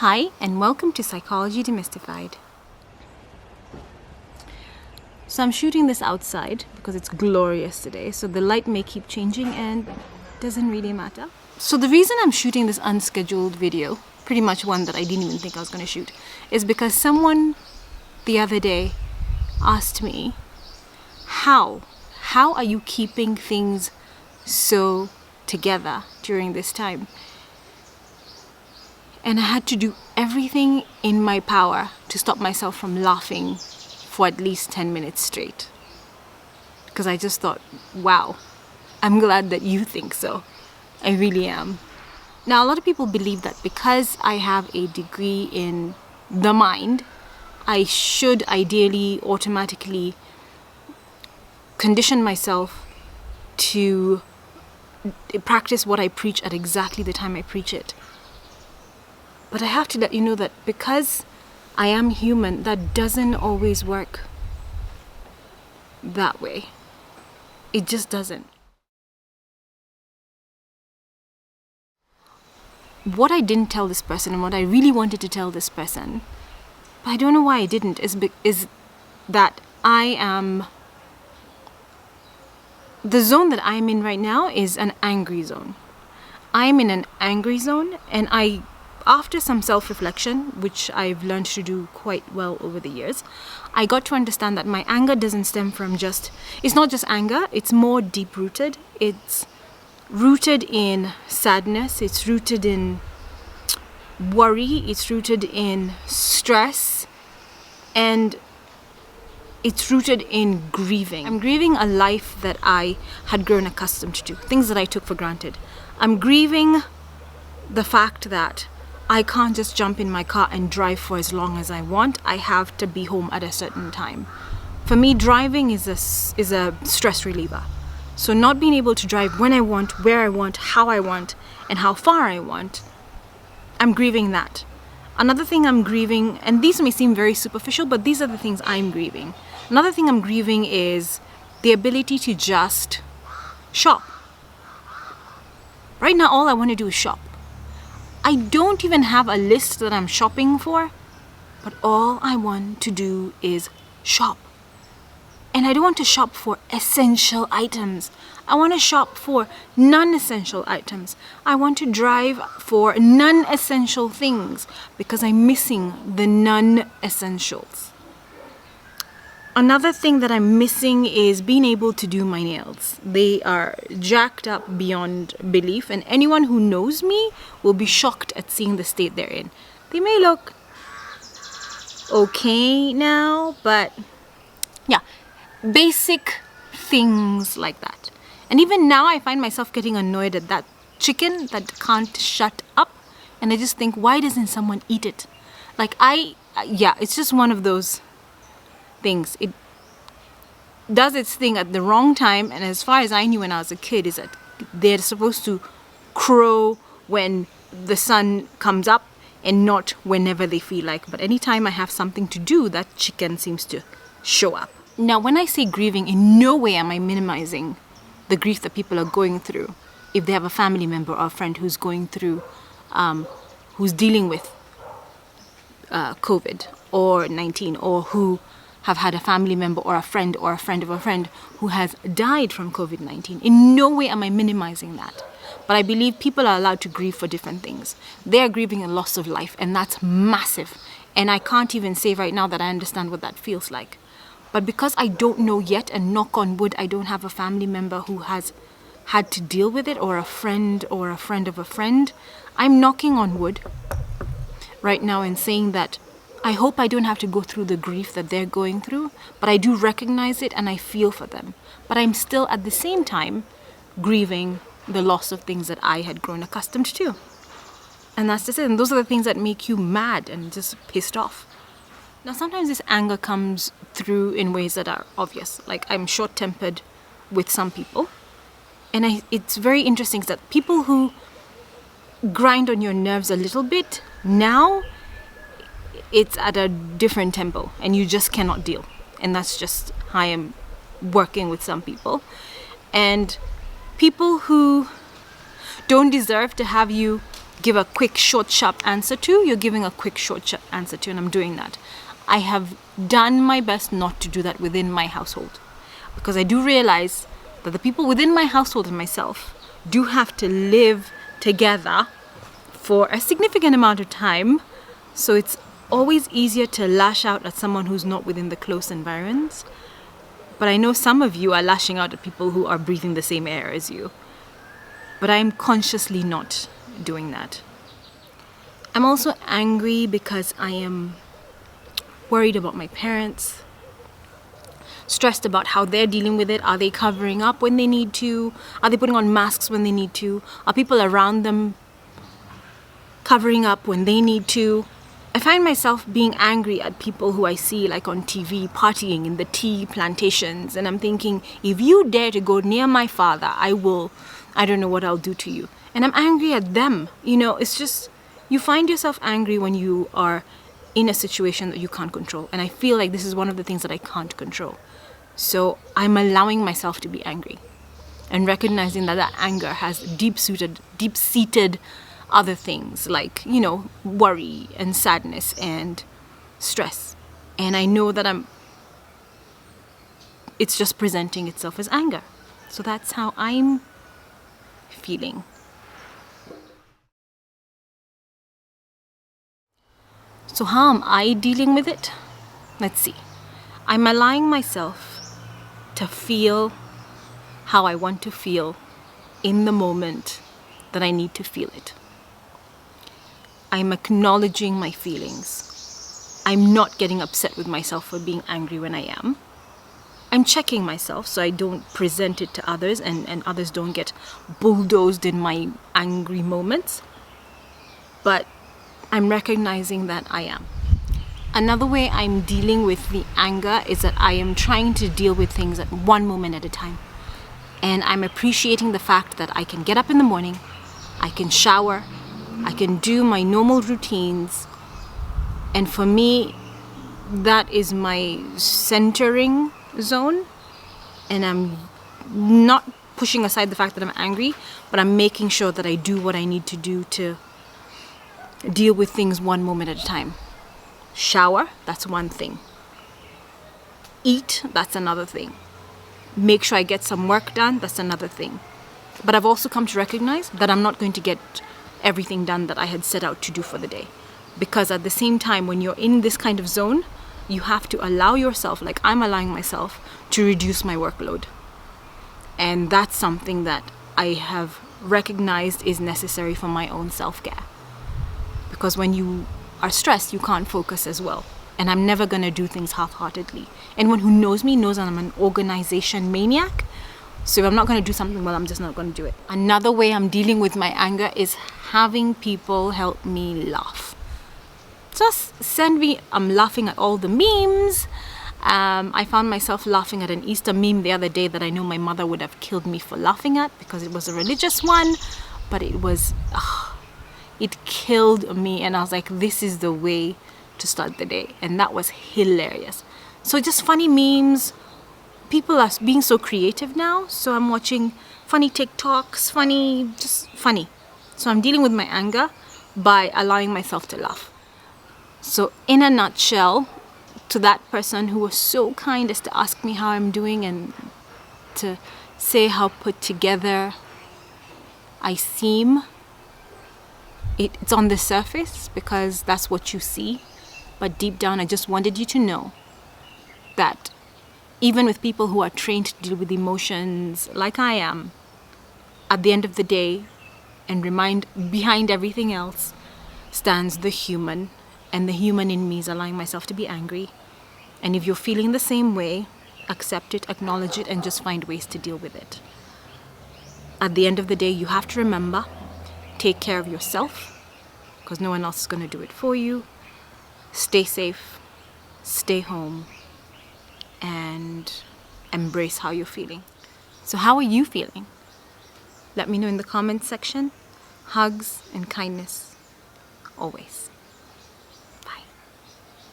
Hi, and welcome to Psychology Demystified. So I'm shooting this outside because it's glorious today, so the light may keep changing and doesn't really matter. So the reason I'm shooting this unscheduled video, pretty much one that I didn't even think I was going to shoot, is because someone the other day asked me, how are you keeping things so together during this time? And I had to do everything in my power to stop myself from laughing for at least 10 minutes straight. Because I just thought, wow, I'm glad that you think so. I really am. Now, a lot of people believe that because I have a degree in the mind, I should ideally automatically condition myself to practice what I preach at exactly the time I preach it. But I have to let you know that because I am human, that doesn't always work that way. It just doesn't. What I didn't tell this person and what I really wanted to tell this person, but I don't know why I didn't, is that the zone that I'm in right now is an angry zone. I'm in an angry zone, and after some self-reflection, which I've learned to do quite well over the years, I got to understand that my anger doesn't stem from it's not just anger, it's more deep-rooted. It's rooted in sadness, it's rooted in worry, it's rooted in stress, and it's rooted in grieving. I'm grieving a life that I had grown accustomed to, things that I took for granted. I'm grieving the fact that I can't just jump in my car and drive for as long as I want. I have to be home at a certain time. For me, driving is a stress reliever. So not being able to drive when I want, where I want, how I want, and how far I want, I'm grieving that. Another thing I'm grieving, and these may seem very superficial, but these are the things I'm grieving. Another thing I'm grieving is the ability to just shop. Right now, all I want to do is shop. I don't even have a list that I'm shopping for, but all I want to do is shop. And I don't want to shop for essential items. I want to shop for non-essential items. I want to drive for non-essential things because I'm missing the non-essentials. Another thing that I'm missing is being able to do my nails. They are jacked up beyond belief, and anyone who knows me will be shocked at seeing the state they're in. They may look okay now, but yeah, basic things like that. And even now I find myself getting annoyed at that chicken that can't shut up, and I just think, why doesn't someone eat it? It's just one of those things. It does its thing at the wrong time, and as far as I knew when I was a kid, is that they're supposed to crow when the sun comes up and not whenever they feel like. But anytime I have something to do, that chicken seems to show up. Now, when I say grieving, in no way am I minimizing the grief that people are going through. If they have a family member or a friend who's going through, who's dealing with COVID or 19, or who have had a family member or a friend of a friend who has died from COVID-19. In no way am I minimizing that. But I believe people are allowed to grieve for different things. They are grieving a loss of life, and that's massive. And I can't even say right now that I understand what that feels like. But because I don't know yet, and knock on wood, I don't have a family member who has had to deal with it, or a friend of a friend, I'm knocking on wood right now and saying that I hope I don't have to go through the grief that they're going through, but I do recognize it and I feel for them. But I'm still at the same time grieving the loss of things that I had grown accustomed to. And that's just it. And those are the things that make you mad and just pissed off. Now, sometimes this anger comes through in ways that are obvious. Like, I'm short-tempered with some people. And it's very interesting that people who grind on your nerves a little bit, now it's at a different tempo and you just cannot deal. And that's just how I am working with some people. And people who don't deserve to have you give a quick, short, sharp answer to, you're giving a quick, short, sharp answer to, and I'm doing that. I have done my best not to do that within my household, because I do realize that the people within my household and myself do have to live together for a significant amount of time. So it's always easier to lash out at someone who's not within the close environs. But I know some of you are lashing out at people who are breathing the same air as you. But I'm consciously not doing that. I'm also angry because I am worried about my parents, stressed about how they're dealing with it. Are they covering up when they need to? Are they putting on masks when they need to? Are people around them covering up when they need to? I find myself being angry at people who I see like on TV partying in the tea plantations, and I'm thinking, if you dare to go near my father, I don't know what I'll do to you. And I'm angry at them. It's just, you find yourself angry when you are in a situation that you can't control. And I feel like this is one of the things that I can't control. So I'm allowing myself to be angry and recognizing that anger has deep-seated other things like, worry and sadness and stress. And I know that it's just presenting itself as anger. So that's how I'm feeling. So how am I dealing with it? Let's see. I'm allowing myself to feel how I want to feel in the moment that I need to feel it. I'm acknowledging my feelings. I'm not getting upset with myself for being angry when I am. I'm checking myself so I don't present it to others and others don't get bulldozed in my angry moments. But I'm recognizing that I am. Another way I'm dealing with the anger is that I am trying to deal with things at one moment at a time. And I'm appreciating the fact that I can get up in the morning, I can shower, I can do my normal routines. And for me, that is my centering zone. And I'm not pushing aside the fact that I'm angry, but I'm making sure that I do what I need to do to deal with things one moment at a time. Shower, that's one thing. Eat, that's another thing. Make sure I get some work done, that's another thing. But I've also come to recognize that I'm not going to get everything done that I had set out to do for the day. Because at the same time, when you're in this kind of zone, you have to allow yourself, like I'm allowing myself, to reduce my workload. And that's something that I have recognized is necessary for my own self-care. Because when you are stressed, you can't focus as well. And I'm never going to do things half-heartedly. Anyone who knows me knows that I'm an organization maniac. So if I'm not going to do something, well, I'm just not going to do it. Another way I'm dealing with my anger is having people help me laugh. Just send me, I'm laughing at all the memes. I found myself laughing at an Easter meme the other day that I know my mother would have killed me for laughing at because it was a religious one. But it killed me. And I was like, this is the way to start the day. And that was hilarious. So just funny memes. People are being so creative now. So I'm watching funny TikToks, just funny. So I'm dealing with my anger by allowing myself to laugh. So in a nutshell, to that person who was so kind as to ask me how I'm doing and to say how put together I seem, it's on the surface because that's what you see. But deep down, I just wanted you to know that even with people who are trained to deal with emotions like I am, at the end of the day, and behind everything else stands the human. And the human in me is allowing myself to be angry. And if you're feeling the same way, accept it, acknowledge it, and just find ways to deal with it. At the end of the day, you have to remember, take care of yourself, because no one else is going to do it for you. Stay safe, stay home, and embrace how you're feeling. So how are you feeling? Let me know in the comments section. Hugs and kindness, always.